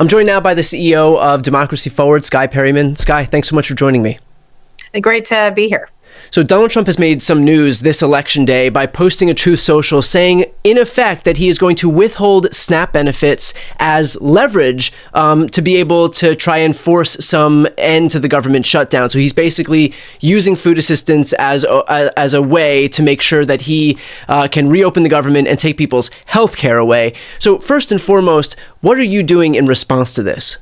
I'm joined now by the CEO of Democracy Forward, Skye Perryman. Skye, thanks so much for joining me. Great to be here. So Donald Trump has made some news this election day by posting a Truth Social saying, in effect, that he is going to withhold SNAP benefits as leverage to be able to try and force some end to the government shutdown. So he's basically using food assistance as a way to make sure that he can reopen the government and take people's health care away. So first and foremost, what are you doing in response to this?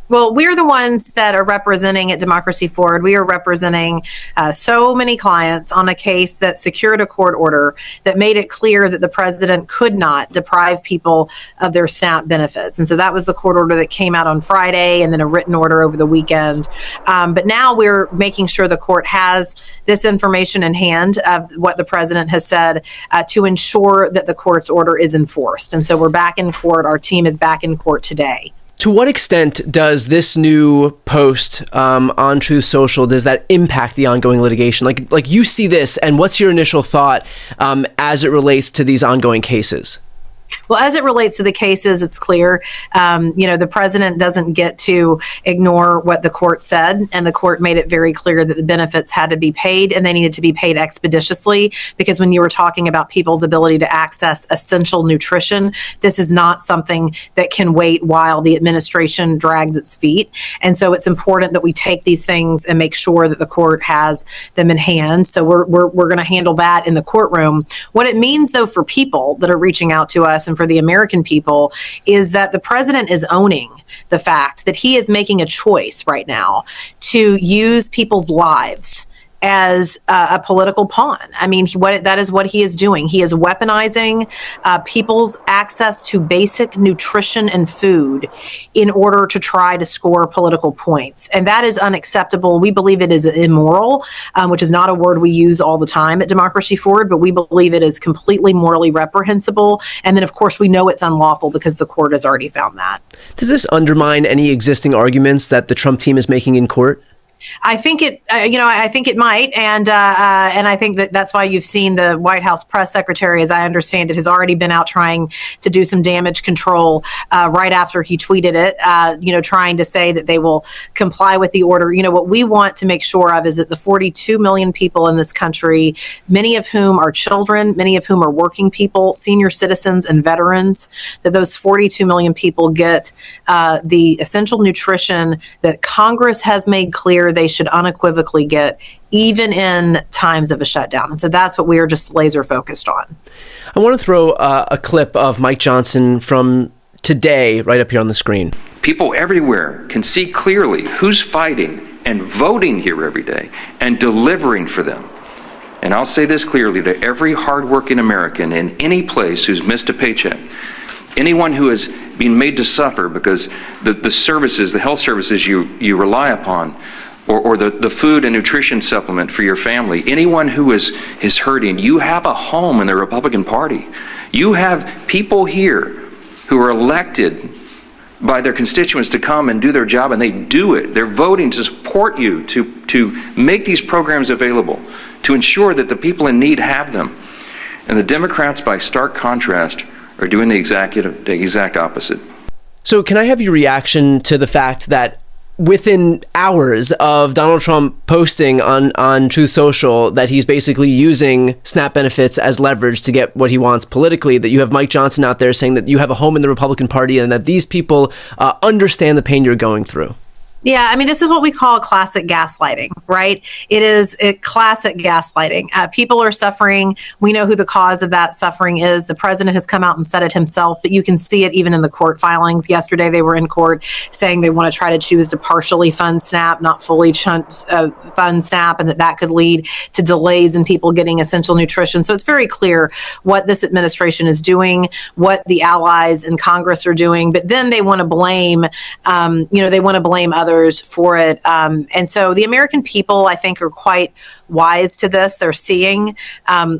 Well, we're the ones that are representing at Democracy Forward. We are representing so many clients on a case that secured a court order that made it clear that the president could not deprive people of their SNAP benefits. And so that was the court order that came out on Friday, and then a written order over the weekend. But now we're making sure the court has this information in hand of what the president has said to ensure that the court's order is enforced. And so we're back in court. Our team is back in court today. To what extent does this new post on Truth Social, does that impact the ongoing litigation? Like you see this, and what's your initial thought as it relates to these ongoing cases? Well, as it relates to the cases, it's clear, the president doesn't get to ignore what the court said, and the court made it very clear that the benefits had to be paid, and they needed to be paid expeditiously, because when you were talking about people's ability to access essential nutrition, this is not something that can wait while the administration drags its feet. And so it's important that we take these things and make sure that the court has them in hand. So we're going to handle that in the courtroom. What it means, though, for people that are reaching out to us and for the American people is that the president is owning the fact that he is making a choice right now to use people's lives as a political pawn. I mean, that is what he is doing. He is weaponizing people's access to basic nutrition and food in order to try to score political points. And that is unacceptable. We believe it is immoral, which is not a word we use all the time at Democracy Forward, but we believe it is completely morally reprehensible. And then, of course, we know it's unlawful because the court has already found that. Does this undermine any existing arguments that the Trump team is making in court? I think it, I think it might, and I think that's why you've seen the White House press secretary, as I understand it, has already been out trying to do some damage control right after he tweeted it, trying to say that they will comply with the order. What we want to make sure of is that the 42 million people in this country, many of whom are children, many of whom are working people, senior citizens, and veterans, that those 42 million people get the essential nutrition that Congress has made clear they should unequivocally get, even in times of a shutdown. And so that's what we are just laser focused on. I want to throw a clip of Mike Johnson from today right up here on the screen. People everywhere can see clearly who's fighting and voting here every day and delivering for them. And I'll say this clearly to every hardworking American in any place who's missed a paycheck, anyone who has been made to suffer because the services, the health services you rely upon, or the food and nutrition supplement for your family, anyone who is hurting, you have a home in the Republican Party. You have people here who are elected by their constituents to come and do their job, and they do it. They're voting to support you, to make these programs available, to ensure that the people in need have them. And the Democrats, by stark contrast, are doing the exact opposite. So can I have your reaction to the fact that within hours of Donald Trump posting on Truth Social that he's basically using SNAP benefits as leverage to get what he wants politically, that you have Mike Johnson out there saying that you have a home in the Republican Party and that these people understand the pain you're going through? Yeah, I mean, this is what we call classic gaslighting, right? It is a classic gaslighting. People are suffering. We know who the cause of that suffering is. The president has come out and said it himself, but you can see it even in the court filings. Yesterday, they were in court saying they want to try to choose to partially fund SNAP, not fully fund SNAP, and that could lead to delays in people getting essential nutrition. So it's very clear what this administration is doing, what the allies in Congress are doing, but then they want to blame, others for it. And so the American people, I think, are quite wise to this. They're seeing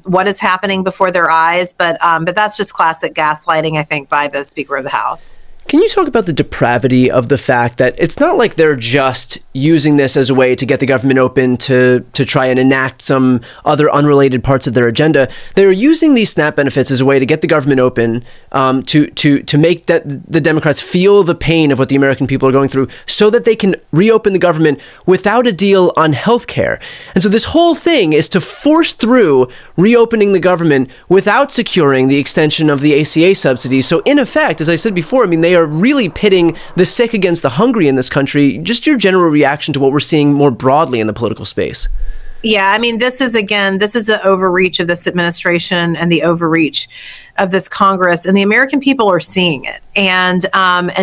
what is happening before their eyes, but that's just classic gaslighting, I think, by the Speaker of the House. Can you talk about the depravity of the fact that it's not like they're just using this as a way to get the government open to try and enact some other unrelated parts of their agenda? They're using these SNAP benefits as a way to get the government open, to make the Democrats feel the pain of what the American people are going through so that they can reopen the government without a deal on health care. And so this whole thing is to force through reopening the government without securing the extension of the ACA subsidies. So in effect, as I said before, I mean, they are really pitting the sick against the hungry in this country. Just your general reaction to what we're seeing more broadly in the political space. Yeah, I mean, this is the overreach of this administration and the overreach of this Congress, and the American people are seeing it. And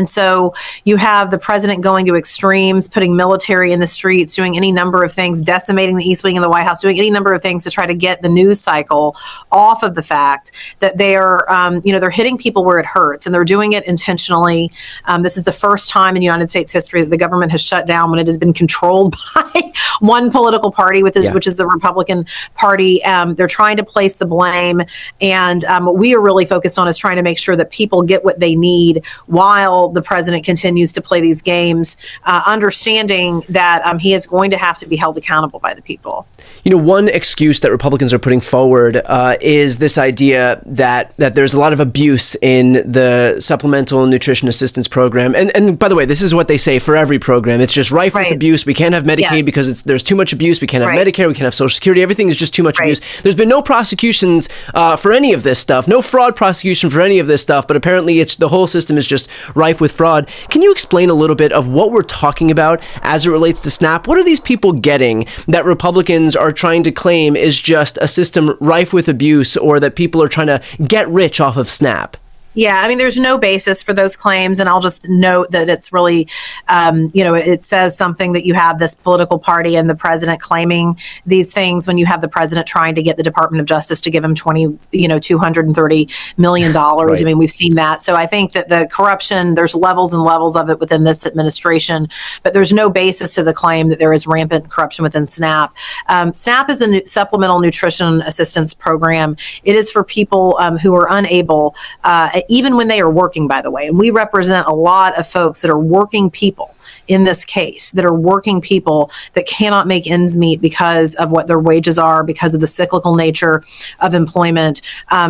so you have the president going to extremes, putting military in the streets, doing any number of things, decimating the East Wing of the White House, doing any number of things to try to get the news cycle off of the fact that they are, they're hitting people where it hurts, and they're doing it intentionally. This is the first time in United States history that the government has shut down when it has been controlled by one political party, which is the Republican Party. They're trying to place the blame, and what we are really focused on is trying to make sure that people get what they need while the president continues to play these games, understanding that he is going to have to be held accountable by the people. You know, one excuse that Republicans are putting forward is this idea that there's a lot of abuse in the Supplemental Nutrition Assistance Program. And by the way, this is what they say for every program. It's just rife with abuse. We can't have Medicaid because there's too much abuse. We can't have Medicare. We can't have Social Security. Everything is just too much abuse. There's been no prosecutions for any of this stuff, no fraud prosecution for any of this stuff, but apparently the whole system is just rife with fraud. Can you explain a little bit of what we're talking about as it relates to SNAP? What are these people getting that Republicans are trying to claim is just a system rife with abuse, or that people are trying to get rich off of SNAP? Yeah, I mean, there's no basis for those claims. And I'll just note that it's really, it says something that you have this political party and the president claiming these things when you have the president trying to get the Department of Justice to give him $230 million. Right. I mean, we've seen that. So I think that the corruption, there's levels and levels of it within this administration, but there's no basis to the claim that there is rampant corruption within SNAP. SNAP is a supplemental nutrition assistance program. It is for people who are unable, even when they are working, by the way. And we represent a lot of folks that are working people in this case, that are working people that cannot make ends meet because of what their wages are, because of the cyclical nature of employment.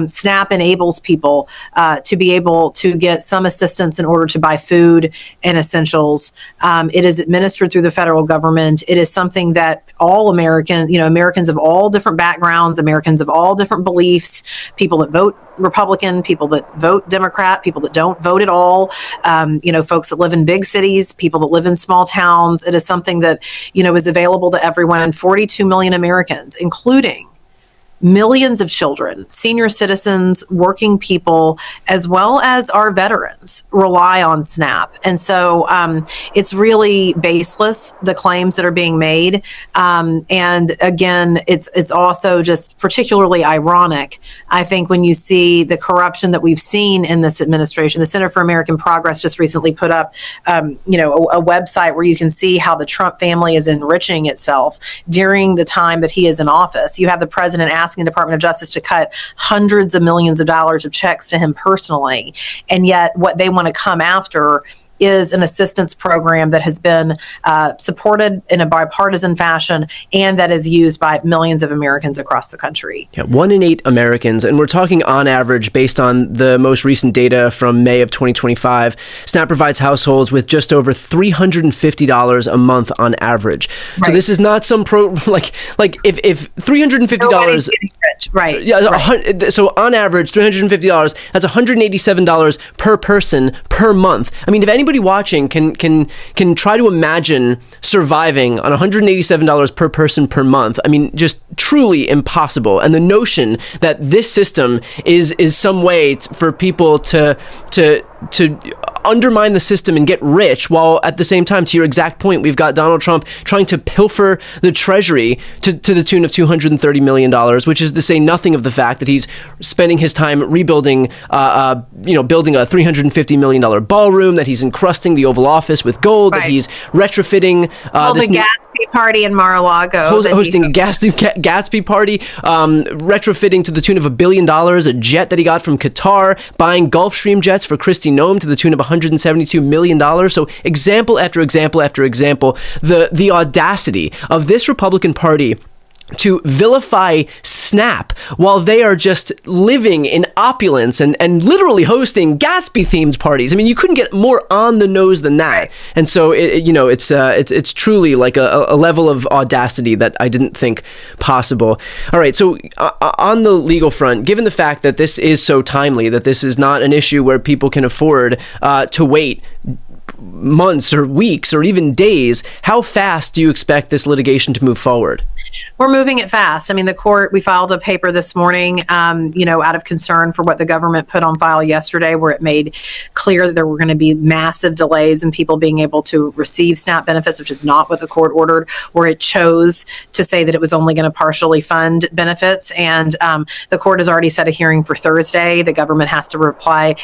SNAP enables people to be able to get some assistance in order to buy food and essentials. It is administered through the federal government. It is something that all Americans of all different backgrounds, Americans of all different beliefs, people that vote Republican, people that vote Democrat, people that don't vote at all, folks that live in big cities, people that live in small towns. It is something that, is available to everyone, and 42 million Americans, including millions of children, senior citizens, working people, as well as our veterans, rely on SNAP. And so it's really baseless, the claims that are being made. And again, it's also just particularly ironic, I think, when you see the corruption that we've seen in this administration. The Center for American Progress just recently put up, a website where you can see how the Trump family is enriching itself during the time that he is in office. You have the president asking the Department of Justice to cut hundreds of millions of dollars of checks to him personally. And yet what they want to come after is an assistance program that has been supported in a bipartisan fashion and that is used by millions of Americans across the country. Yeah, 1 in 8 Americans, and we're talking on average based on the most recent data from May of 2025. SNAP provides households with just over $350 a month on average. Right. So this is not some if $350, right? Yeah, right. So on average, $350. That's $187 per person per month. I mean, if anybody watching can try to imagine surviving on $187 per person per month, I mean, just truly impossible. And the notion that this system is some way for people to undermine the system and get rich, while at the same time, to your exact point, we've got Donald Trump trying to pilfer the Treasury to the tune of $230 million, which is to say nothing of the fact that he's spending his time rebuilding, building a $350 million ballroom, that he's encrusting the Oval Office with gold, that he's retrofitting The Gatsby party in Mar-a-Lago. Hosting a Gatsby party, retrofitting to the tune of $1 billion, a jet that he got from Qatar, buying Gulfstream jets for Kristi Noem to the tune of $172 million. So example after example after example, the audacity of this Republican Party to vilify SNAP while they are just living in opulence and literally hosting Gatsby-themed parties. I mean, you couldn't get more on the nose than that. And so, it's truly like a level of audacity that I didn't think possible. All right, so on the legal front, given the fact that this is so timely, that this is not an issue where people can afford to wait months or weeks or even days, how fast do you expect this litigation to move forward? We're moving it fast. I mean, we filed a paper this morning, out of concern for what the government put on file yesterday, where it made clear that there were going to be massive delays in people being able to receive SNAP benefits, which is not what the court ordered, where it chose to say that it was only going to partially fund benefits. And the court has already set a hearing for Thursday. The government has to reply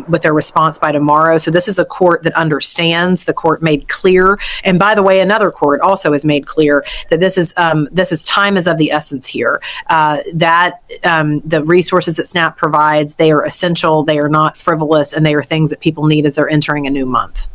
with their response by tomorrow. So this is a court that understands. The court made clear. And by the way, another court also has made clear that this is time is of the essence here. The resources that SNAP provides, they are essential, they are not frivolous, and they are things that people need as they're entering a new month.